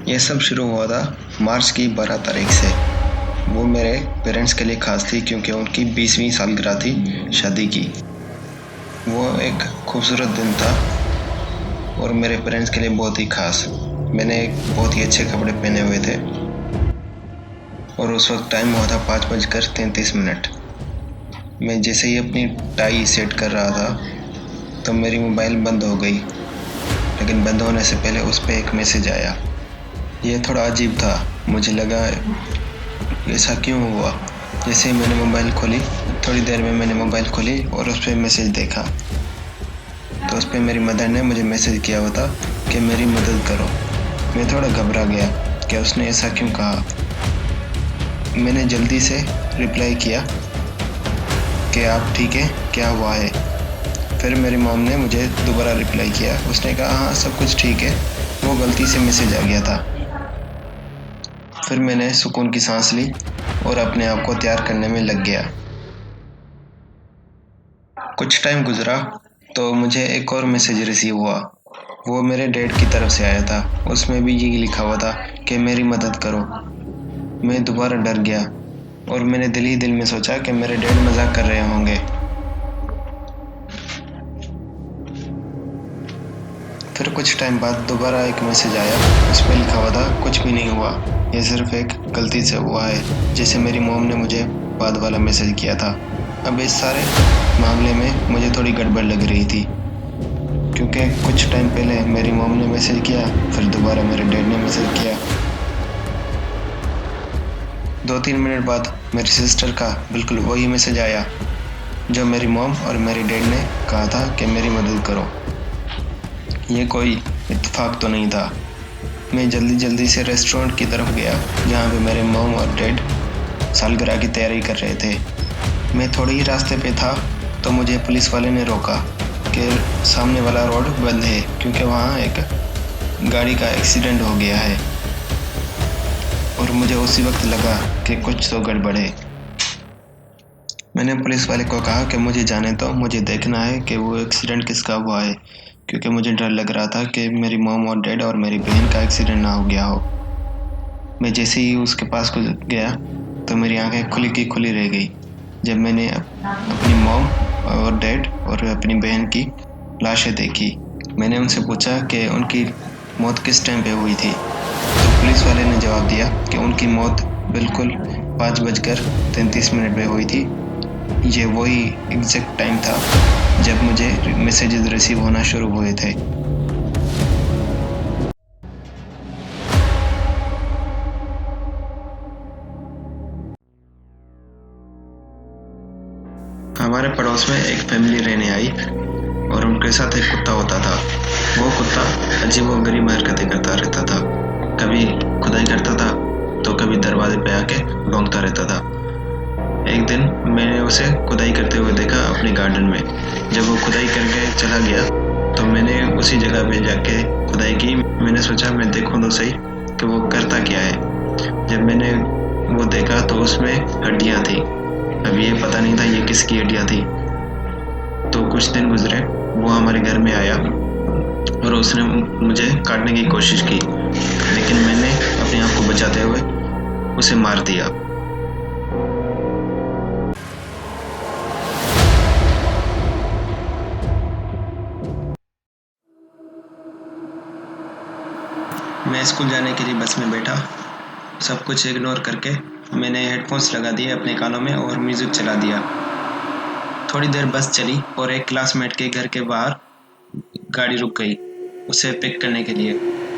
ये सब शुरू हुआ था मार्च की 12 तारीख से। वो मेरे पेरेंट्स के लिए ख़ास थी क्योंकि उनकी 20वीं सालगिरह थी शादी की। वो एक खूबसूरत दिन था और मेरे पेरेंट्स के लिए बहुत ही ख़ास। मैंने बहुत ही अच्छे कपड़े पहने हुए थे और उस वक्त टाइम हुआ था 5:33। मैं जैसे ही अपनी टाई सेट कर रहा था तो मेरी मोबाइल बंद हो गई, लेकिन बंद होने से पहले उस पर एक मैसेज आया। ये थोड़ा अजीब था, मुझे लगा ऐसा क्यों हुआ। जैसे ही मैंने मोबाइल खोली, थोड़ी देर में मैंने मोबाइल खोली और उस पर मैसेज देखा तो उस पर मेरी मदर ने मुझे मैसेज किया हुआ था कि मेरी मदद करो। मैं थोड़ा घबरा गया कि उसने ऐसा क्यों कहा। मैंने जल्दी से रिप्लाई किया कि आप ठीक है, क्या हुआ है। फिर मेरी मॉम ने मुझे दोबारा रिप्लाई किया। उसने कहा हाँ सब कुछ ठीक है, वो गलती से मैसेज आ गया था। फिर मैंने सुकून की सांस ली और अपने आप को तैयार करने में लग गया। कुछ टाइम गुजरा तो मुझे एक और मैसेज रिसीव हुआ। वो मेरे डैड की तरफ से आया था। उसमें भी ये लिखा हुआ था कि मेरी मदद करो। मैं दोबारा डर गया और मैंने दिल ही दिल में सोचा कि मेरे डैड मजाक कर रहे होंगे। फिर कुछ टाइम बाद दोबारा एक मैसेज आया। उस पर लिखा हुआ था कुछ भी नहीं हुआ, ये सिर्फ एक गलती से हुआ है, जैसे मेरी मॉम ने मुझे बाद वाला मैसेज किया था। अब इस सारे मामले में मुझे थोड़ी गड़बड़ लग रही थी क्योंकि कुछ टाइम पहले मेरी मॉम ने मैसेज किया, फिर दोबारा मेरे डैड ने मैसेज किया। 2-3 मिनट बाद मेरी सिस्टर का बिल्कुल वही मैसेज आया जो मेरी मॉम और मेरे डैड ने कहा था कि मेरी मदद करो। ये कोई इत्तेफाक तो नहीं था। मैं जल्दी से रेस्टोरेंट की तरफ गया जहाँ पे मेरे मॉम और डैड सालगिरह की तैयारी कर रहे थे। मैं थोड़े ही रास्ते पे था तो मुझे पुलिस वाले ने रोका कि सामने वाला रोड बंद है क्योंकि वहाँ एक गाड़ी का एक्सीडेंट हो गया है। और मुझे उसी वक्त लगा कि कुछ तो गड़बड़ है। मैंने पुलिस वाले को कहा कि मुझे जाने दो, मुझे देखना है कि वो एक्सीडेंट किसका हुआ है, क्योंकि मुझे डर लग रहा था कि मेरी मॉम और डैड और मेरी बहन का एक्सीडेंट ना हो गया हो। मैं जैसे ही उसके पास गया तो मेरी आंखें खुली की खुली रह गई जब मैंने अपनी मॉम और डैड और अपनी बहन की लाशें देखी। मैंने उनसे पूछा कि उनकी मौत किस टाइम पे हुई थी, तो पुलिस वाले ने जवाब दिया कि उनकी मौत बिल्कुल 5:33 पे हुई थी। ये वही एग्जैक्ट टाइम था जब मुझे मैसेजेस रिसीव होना शुरू हुए थे। हमारे पड़ोस में एक फैमिली रहने आई और उनके साथ एक कुत्ता होता था। वो कुत्ता अजीबोगरीब हरकतें करता रहता था। कभी खुदाई करता था तो कभी दरवाजे पे आके भौंकता रहता था। एक दिन मैंने उसे खुदाई करते हुए देखा अपने गार्डन में। जब वो खुदाई करके चला गया तो मैंने उसी जगह पे जाके खुदाई की। मैंने सोचा मैं देखूं तो सही कि वो करता क्या है। जब मैंने वो देखा तो उसमें हड्डियां थी। अब ये पता नहीं था ये किसकी हड्डियां थी। तो कुछ दिन गुजरे, वो हमारे घर में आया और उसने मुझे काटने की कोशिश की, लेकिन मैंने अपने आप को बचाते हुए उसे मार दिया। मैं स्कूल जाने के लिए बस में बैठा। सब कुछ इग्नोर करके मैंने हेडफोन्स लगा दिए अपने कानों में और म्यूज़िक चला दिया। थोड़ी देर बस चली और एक क्लासमेट के घर के बाहर गाड़ी रुक गई उसे पिक करने के लिए,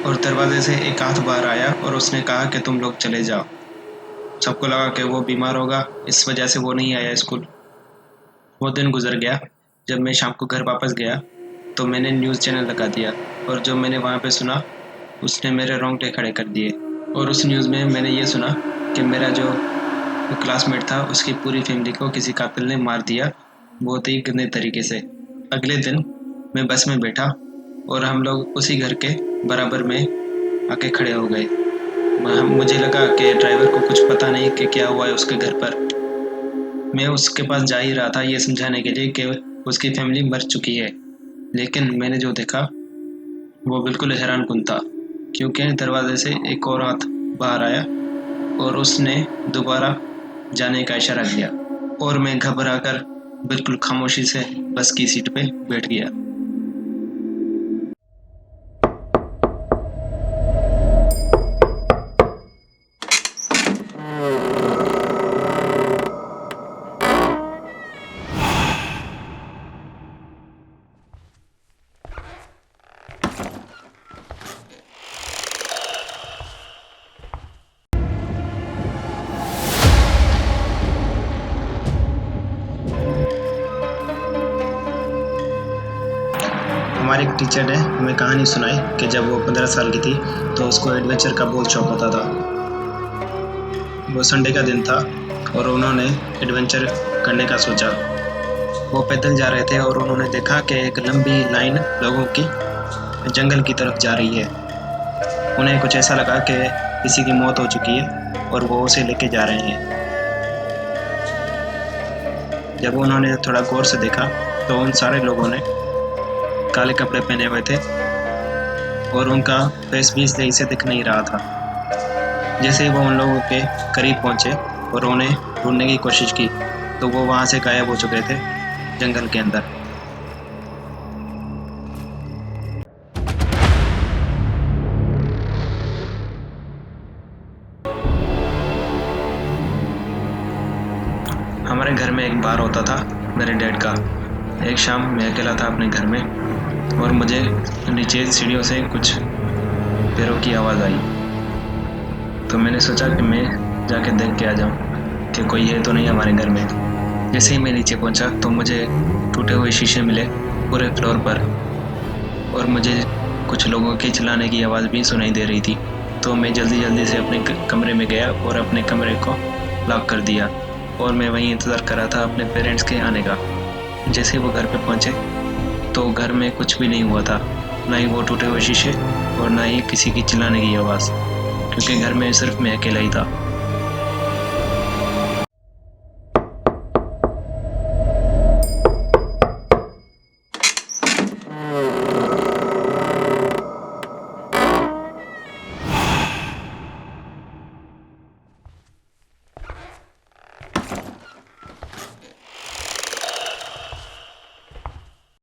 और दरवाजे से एक हाथ बाहर आया और उसने कहा कि तुम लोग चले जाओ। सबको लगा कि वो बीमार होगा, इस वजह से वो नहीं आया स्कूल। वो दिन गुजर गया। जब मैं शाम को घर वापस गया तो मैंने न्यूज़ चैनल लगा दिया और जो मैंने वहाँ पे सुना उसने मेरे रोंगटे खड़े कर दिए। और उस न्यूज़ में मैंने ये सुना कि मेरा जो क्लासमेट था उसकी पूरी फैमिली को किसी कातिल ने मार दिया, बहुत ही गंदे तरीके से। अगले दिन मैं बस में बैठा और हम लोग उसी घर के बराबर में आके खड़े हो गए। मुझे लगा कि ड्राइवर को कुछ पता नहीं कि क्या हुआ है उसके घर पर। मैं उसके पास जा ही रहा था ये समझाने के लिए कि उसकी फैमिली मर चुकी है, लेकिन मैंने जो देखा वो बिल्कुल हैरानकुन था क्योंकि दरवाजे से एक और हाथ बाहर आया और उसने दोबारा जाने का इशारा किया और मैं घबराकर बिल्कुल खामोशी से बस की सीट पे बैठ गया। हमारे एक टीचर ने हमें कहानी सुनाई कि जब वो 15 साल की थी तो उसको एडवेंचर का बहुत शौक होता था। वो संडे का दिन था और उन्होंने एडवेंचर करने का सोचा। वो पैदल जा रहे थे और उन्होंने देखा कि एक लंबी लाइन लोगों की जंगल की तरफ जा रही है। उन्हें कुछ ऐसा लगा कि किसी की मौत हो चुकी है और वो उसे लेके जा रहे हैं। जब उन्होंने थोड़ा गौर से देखा तो उन सारे लोगों ने काले कपड़े पहने हुए थे और उनका फेस भी सही से दिख नहीं रहा था। जैसे ही वो उन लोगों के करीब पहुंचे और उन्हें ढूंढने की कोशिश की तो वो वहां से गायब हो चुके थे जंगल के अंदर। हमारे घर में एक बार होता था मेरे डैड का। एक शाम मैं अकेला था अपने घर में और मुझे नीचे सीढ़ियों से कुछ पैरों की आवाज़ आई। तो मैंने सोचा कि मैं जाके देख के आ जाऊं कि कोई है तो नहीं हमारे घर में। जैसे ही मैं नीचे पहुंचा तो मुझे टूटे हुए शीशे मिले पूरे फ्लोर पर और मुझे कुछ लोगों के चिल्लाने की आवाज़ भी सुनाई दे रही थी। तो मैं जल्दी से अपने कमरे में गया और अपने कमरे को लॉक कर दिया और मैं वहीं इंतज़ार कर रहा था अपने पेरेंट्स के आने का। जैसे वो घर पे पहुंचे तो घर में कुछ भी नहीं हुआ था, ना ही वो टूटे हुए शीशे और ना ही किसी की चिल्लाने की आवाज़, क्योंकि घर में सिर्फ मैं अकेला ही था।